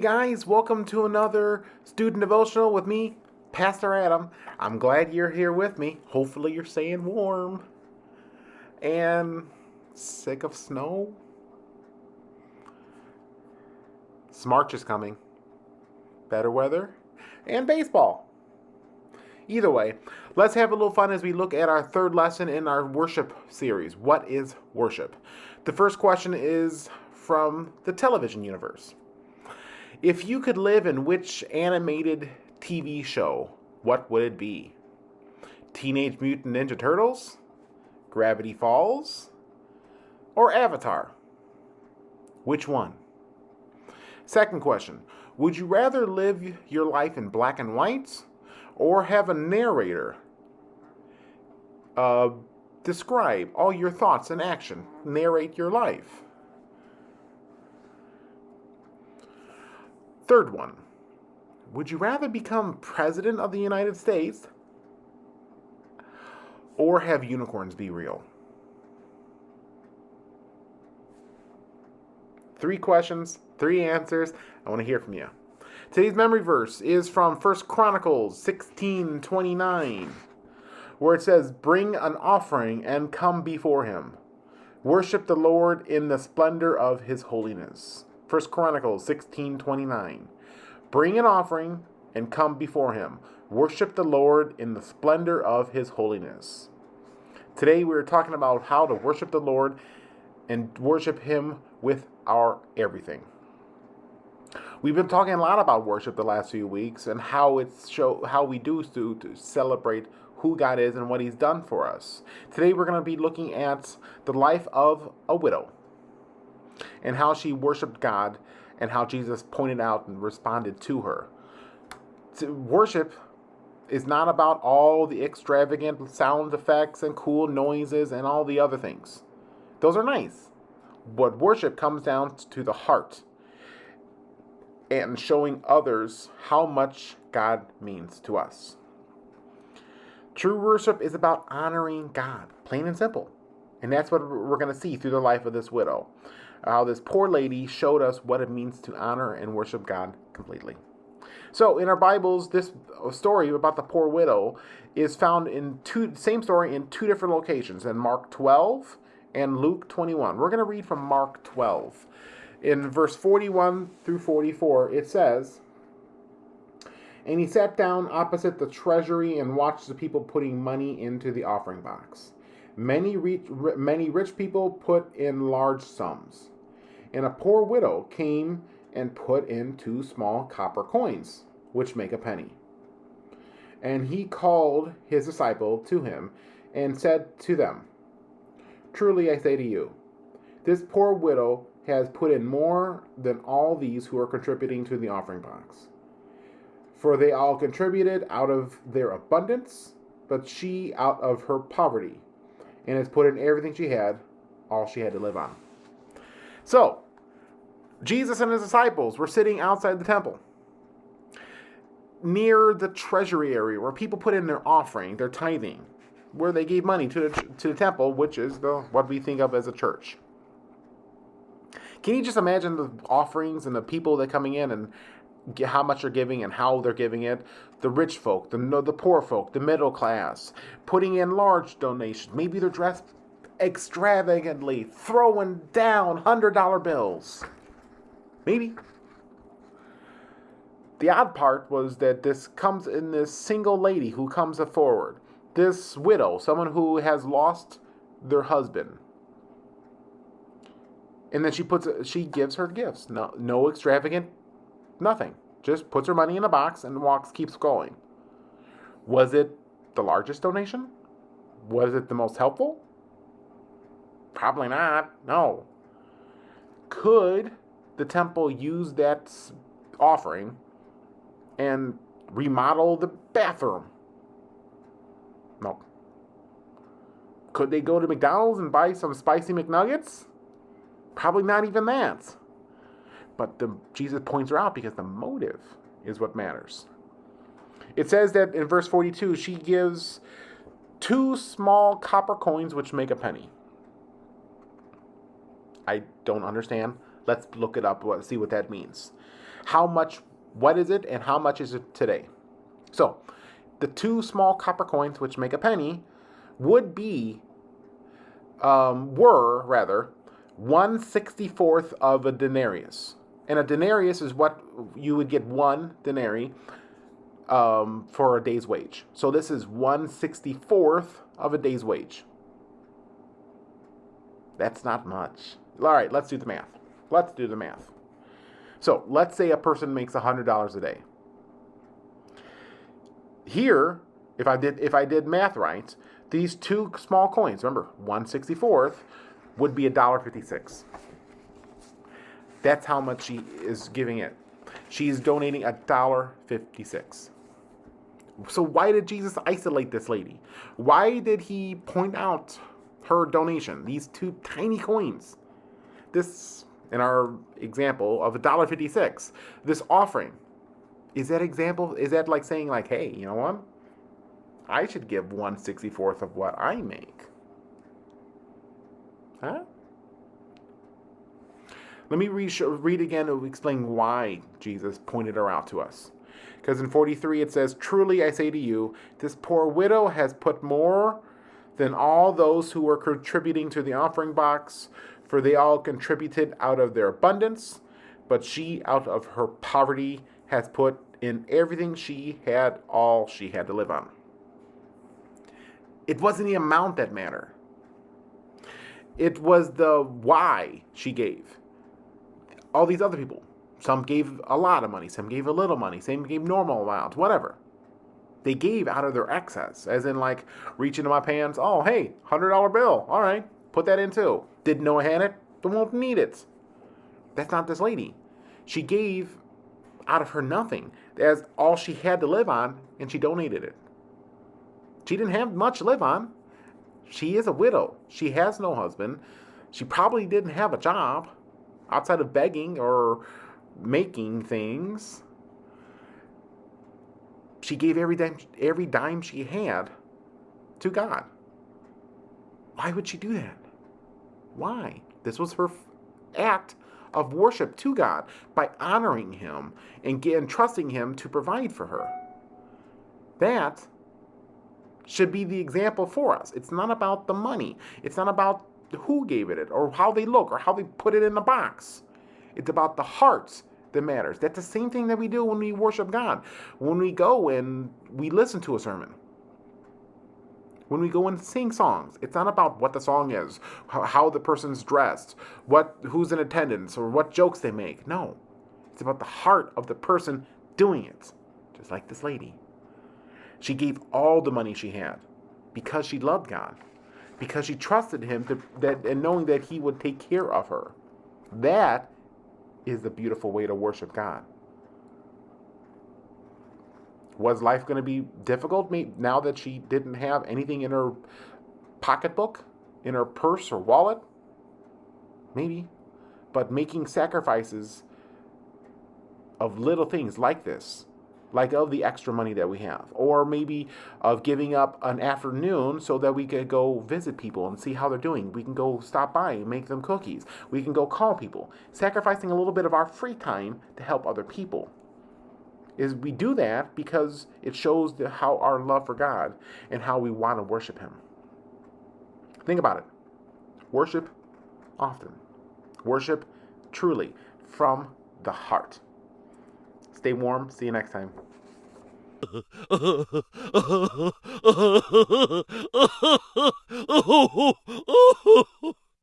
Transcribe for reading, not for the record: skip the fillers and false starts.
guys, welcome to another student devotional with me, Pastor Adam. I'm glad you're here with me. Hopefully you're staying warm. And sick of snow? March is coming. Better weather and baseball. Either way, let's have a little fun as we look at our third lesson in our worship series. What is worship? The first question is from the television universe. If you could live in which animated TV show, what would it be? Teenage Mutant Ninja Turtles? Gravity Falls? Or Avatar? Which one? Second question. Would you rather live your life in black and white or have a narrator describe all your thoughts and action, narrate your life? Third one. Would you rather become president of the United States or have unicorns be real? 3 questions, 3 answers. I want to hear from you. Today's memory verse is from 1 Chronicles 16:29, where it says, "Bring an offering and come before him. Worship the Lord in the splendor of his holiness." 1 Chronicles 16:29. Bring an offering and come before him. Worship the Lord in the splendor of his holiness. Today we're talking about how to worship the Lord and worship him with our everything. We've been talking a lot about worship the last few weeks and how we do to celebrate who God is and what he's done for us. Today we're going to be looking at the life of a widow and how she worshiped God and how Jesus pointed out and responded to her. Worship is not about all the extravagant sound effects and cool noises and all the other things. Those are nice. But worship comes down to the heart and showing others how much God means to us. True worship is about honoring God, plain and simple. And that's what we're going to see through the life of this widow. How this poor lady showed us what it means to honor and worship God completely. So in our Bibles, this story about the poor widow is found in same story in 2 different locations, in Mark 12 and Luke 21. We're going to read from Mark 12. In verse 41 through 44, it says, "And he sat down opposite the treasury and watched the people putting money into the offering box. Many rich people put in large sums. And a poor widow came and put in 2 small copper coins, which make a penny. And he called his disciple to him and said to them, 'Truly I say to you, this poor widow has put in more than all these who are contributing to the offering box. For they all contributed out of their abundance, but she out of her poverty, and has put in everything she had, all she had to live on.'" So, Jesus and his disciples were sitting outside the temple, near the treasury area where people put in their offering, their tithing, where they gave money to the temple, which is what we think of as a church. Can you just imagine the offerings and the people that are coming in and how much they're giving and how they're giving it? The rich folk, the poor folk, the middle class, putting in large donations. Maybe they're dressed extravagantly, throwing down $100 bills. Maybe. The odd part was that this comes in this single lady who comes forward. This widow, someone who has lost their husband. And then she gives her gifts. No extravagant, nothing. Just puts her money in a box and keeps going. Was it the largest donation? Was it the most helpful? Probably not. No. Could the temple use that offering and remodel the bathroom? No. Could they go to McDonald's and buy some spicy McNuggets? Probably not even that. But Jesus points her out because the motive is what matters. It says that in verse 42, she gives 2 small copper coins which make a penny. I don't understand. Let's look it up, see what that means. How much, what is it, and how much is it today? So, the 2 small copper coins, which make a penny, would be, were rather, 1/64th of a denarius. And a denarius is what you would get 1 denarii for a day's wage. So this is 1/64th of a day's wage. That's not much. All right, let's do the math. So let's say a person makes $100 a day. Here, if I did math right, these 2 small coins, remember, 1/64th, would be $1.56. That's how much she is giving it. She's donating $1.56. So why did Jesus isolate this lady? Why did he point out her donation, these 2 tiny coins? This, in our example of $1.56, this offering, is that like saying like, hey, you know what? I should give 1/64th of what I make. Huh? Let me read again to explain why Jesus pointed her out to us. Because in 43 it says, "Truly I say to you, this poor widow has put more than all those who were contributing to the offering box, for they all contributed out of their abundance, but she out of her poverty has put in everything she had, all she had to live on." It wasn't the amount that mattered. It was the why she gave. All these other people, some gave a lot of money, some gave a little money, some gave normal amount, whatever. They gave out of their excess, as in like reach into my pants. Oh, hey, $100 bill. All right, put that in too. Didn't know I had it, don't won't need it. That's not this lady. She gave out of her nothing as all she had to live on, and she donated it. She didn't have much to live on. She is a widow. She has no husband. She probably didn't have a job outside of begging or making things. She gave every dime she had to God. Why would she do that? Why? This was her act of worship to God by honoring Him and trusting Him to provide for her. That should be the example for us. It's not about the money. It's not about who gave it or how they look or how they put it in the box. It's about the hearts that matters. That's the same thing that we do when we worship God. When we go and we listen to a sermon. When we go and sing songs, it's not about what the song is, how the person's dressed, who's in attendance, or what jokes they make. No. It's about the heart of the person doing it. Just like this lady. She gave all the money she had because she loved God, because she trusted Him and knowing that He would take care of her. That is the beautiful way to worship God. Was life going to be difficult now that she didn't have anything in her pocketbook, in her purse or wallet? Maybe. But making sacrifices of little things like this, like of the extra money that we have, or maybe of giving up an afternoon so that we could go visit people and see how they're doing. We can go stop by and make them cookies. We can go call people. Sacrificing a little bit of our free time to help other people. Is we do that because it shows how our love for God and how we want to worship Him. Think about it. Worship often. Worship truly from the heart. Stay warm. See you next time.